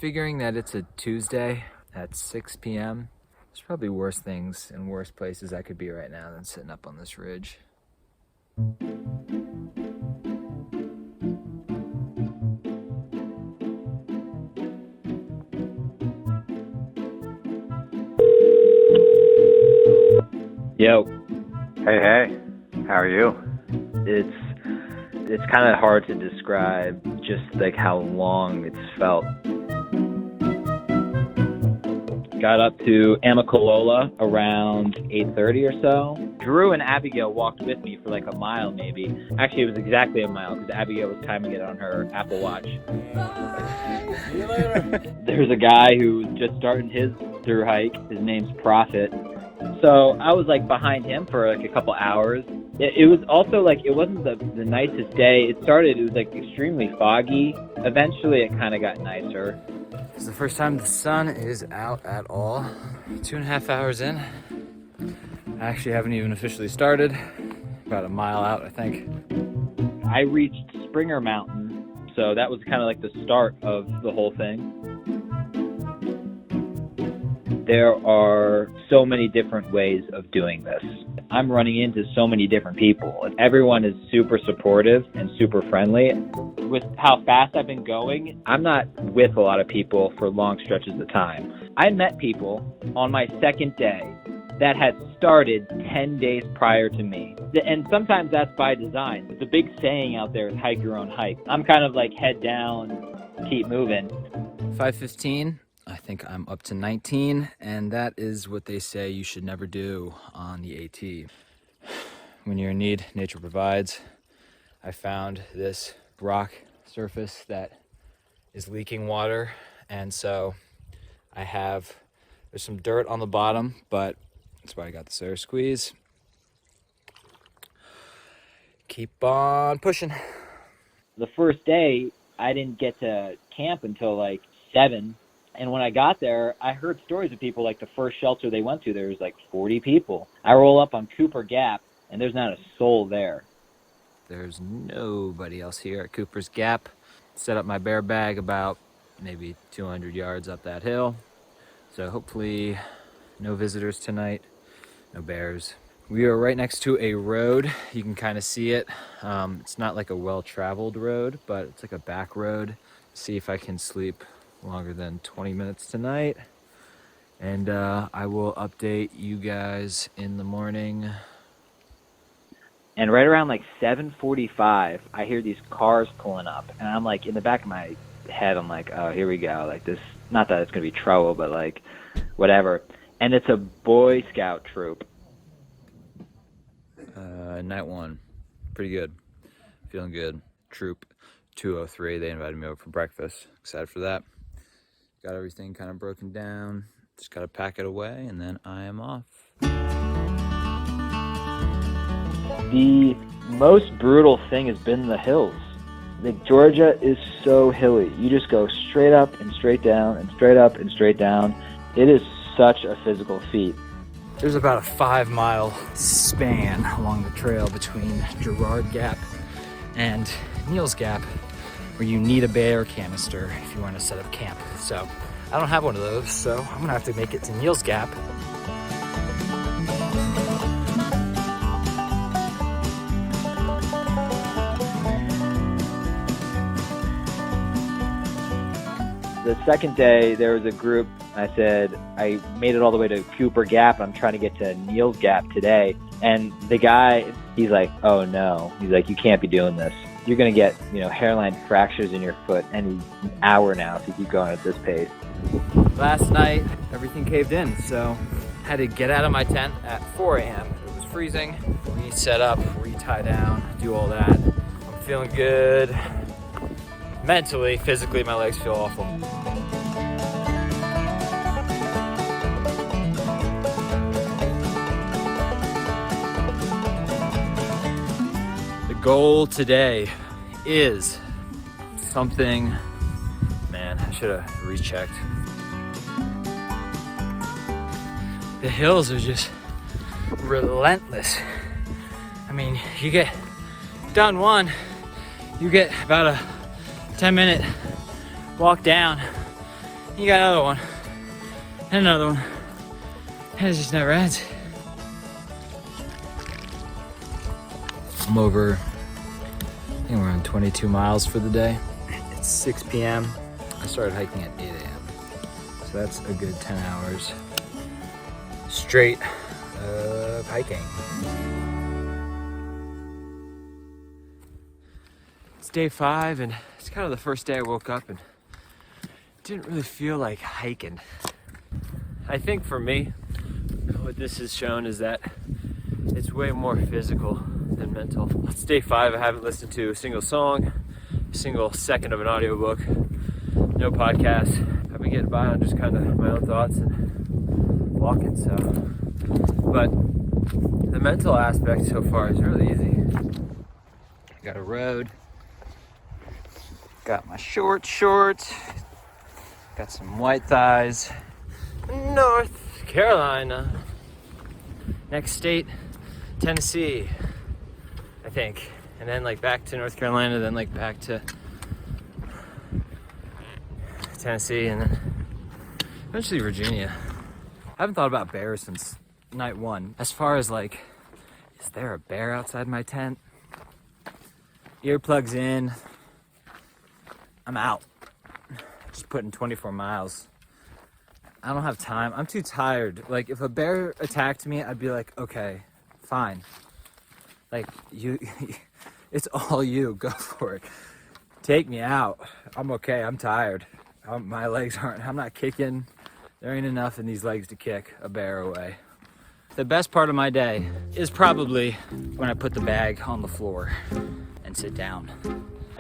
Figuring that it's a Tuesday at 6 p.m., there's probably worse things and worse places I could be right now than sitting up on this ridge. Yo. Hey, how are you? It's kind of hard to describe just like how long it's felt. Got up to Amicalola around 8:30 or so. Thru and Abigail walked with me for like a mile maybe. Actually, it was exactly a mile because Abigail was timing it on her Apple Watch. See you later. There's a guy who's just starting his through hike. His name's Prophet. So I was like behind him for like a couple hours. It was also like, it wasn't the nicest day. It was like extremely foggy. Eventually it kind of got nicer. It's the first time the sun is out at all. 2.5 hours in. I actually haven't even officially started. About a mile out, I think. I reached Springer Mountain, so that was kind of like the start of the whole thing. There are so many different ways of doing this. I'm running into so many different people. Everyone is super supportive and super friendly. With how fast I've been going, I'm not with a lot of people for long stretches of time. I met people on my second day that had started 10 days prior to me. And sometimes that's by design. The big saying out there is hike your own hike. I'm kind of like head down, keep moving. 5:15. I think I'm up to 19, and that is what they say you should never do on the AT. When you're in need, nature provides. I found this rock surface that is leaking water, and so there's some dirt on the bottom, but that's why I got the Sarah squeeze. Keep on pushing. The first day, I didn't get to camp until like 7. And when I got there, I heard stories of people, like the first shelter they went to, there was like 40 people. I roll up on Cooper Gap, and there's not a soul there. There's nobody else here at Cooper's Gap. Set up my bear bag about maybe 200 yards up that hill. So hopefully no visitors tonight, no bears. We are right next to a road. You can kind of see it. It's not like a well-traveled road, but it's like a back road. See if I can sleep longer than 20 minutes tonight, and I will update you guys in the morning. And right around like 7:45, I hear these cars pulling up, and I'm like, in the back of my head, I'm like, oh, here we go. Like this, not that it's gonna be trouble, but like whatever. And it's a Boy Scout troop. Night 1, pretty good, feeling good. Troop 203, they invited me over for breakfast. Excited for that. Got everything kind of broken down. Just got to pack it away, and then I am off. The most brutal thing has been the hills. Like, Georgia is so hilly. You just go straight up and straight down and straight up and straight down. It is such a physical feat. There's about a 5-mile span along the trail between Girard Gap and Neal's Gap, where you need a bear canister if you want to set up camp. So I don't have one of those, so I'm gonna have to make it to Neal's Gap. The second day, there was a group. I said, I made it all the way to Cooper Gap. I'm trying to get to Neal's Gap today. And the guy, he's like, oh no. He's like, you can't be doing this. You're going to get, hairline fractures in your foot any hour now if you keep going at this pace. Last night, everything caved in, so I had to get out of my tent at 4 a.m. It was freezing. Reset up, retie down, do all that. I'm feeling good. Mentally, physically, my legs feel awful. The goal today is something, man, I should have rechecked. The hills are just relentless. I mean, you get done one, you get about a 10-minute walk down, You got another one, and another one, and it just never ends. I'm over, I think we're on 22 miles for the day. It's 6 p.m. I started hiking at 8 a.m. So that's a good 10 hours straight of hiking. It's day 5 and it's kind of the first day I woke up and didn't really feel like hiking. I think for me, what this has shown is that it's way more physical than mental. It's day 5, I haven't listened to a single song, a single second of an audiobook, no podcast. I've been getting by on just kind of my own thoughts and walking, so. But the mental aspect so far is really easy. Got a road, got my shorts, got some white thighs. North Carolina. Next state, Tennessee, I think. And then like back to North Carolina, then like back to Tennessee, and then eventually Virginia. I haven't thought about bears since night 1. As far as like, is there a bear outside my tent? Earplugs in, I'm out. Just putting 24 miles. I don't have time. I'm too tired. Like if a bear attacked me, I'd be like, okay, fine. Like you, it's all you, go for it. Take me out. I'm okay, I'm tired. My legs aren't, I'm not kicking. There ain't enough in these legs to kick a bear away. The best part of my day is probably when I put the bag on the floor and sit down.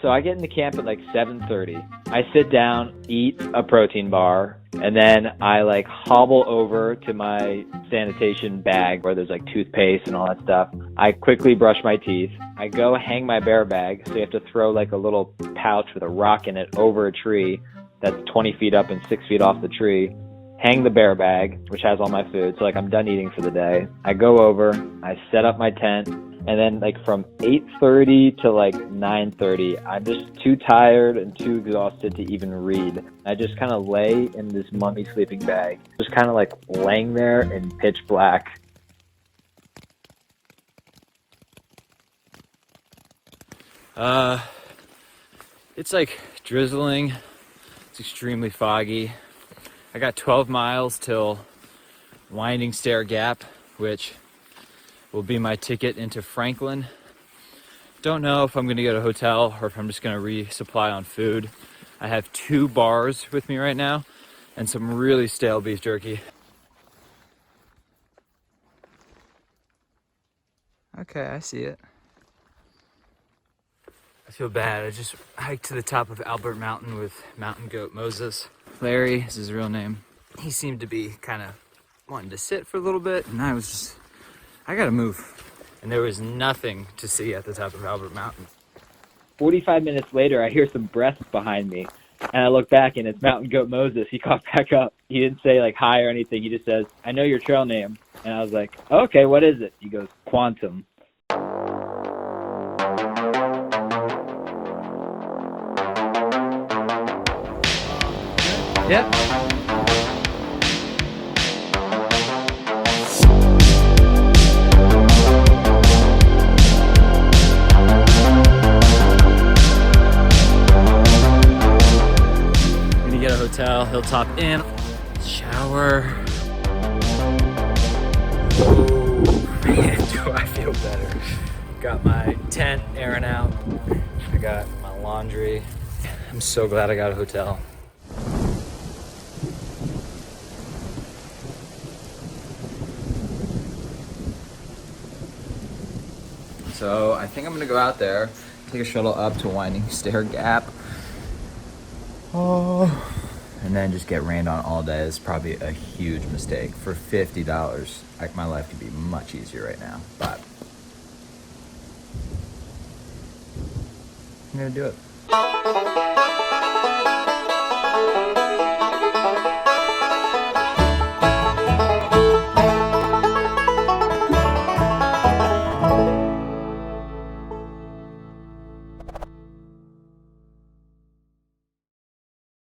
So I get into camp at like 7:30. I sit down, eat a protein bar, and then I like hobble over to my sanitation bag where there's like toothpaste and all that stuff. I quickly brush my teeth. I go hang my bear bag, so you have to throw like a little pouch with a rock in it over a tree that's 20 feet up and 6 feet off the tree. Hang the bear bag, which has all my food, so like I'm done eating for the day. I go over, I set up my tent, and then like from 8:30 to like 9:30, I'm just too tired and too exhausted to even read. I just kind of lay in this mummy sleeping bag, just kind of like laying there in pitch black. It's like drizzling. It's extremely foggy. I got 12 miles till Winding Stair Gap, which will be my ticket into Franklin. Don't know if I'm gonna go to a hotel or if I'm just gonna resupply on food. I have 2 bars with me right now and some really stale beef jerky. Okay, I see it. I feel bad. I just hiked to the top of Albert Mountain with mountain goat Moses. Larry is his real name. He seemed to be kind of wanting to sit for a little bit, and I was just, I gotta move. And there was nothing to see at the top of Albert Mountain. 45 minutes later, I hear some breaths behind me, and I look back, and it's Mountain Goat Moses. He caught back up. He didn't say like hi or anything. He just says, "I know your trail name." And I was like, "Okay, what is it?" He goes, "Quantum." Yep. Gonna get a hotel, Hilltop Inn, shower. Oh man, do I feel better. Got my tent airing out. I got my laundry. I'm so glad I got a hotel. So I think I'm gonna go out there, take a shuttle up to Winding Stair Gap. Oh. And then just get rained on all day. It's probably a huge mistake. For $50, like my life could be much easier right now, but I'm gonna do it.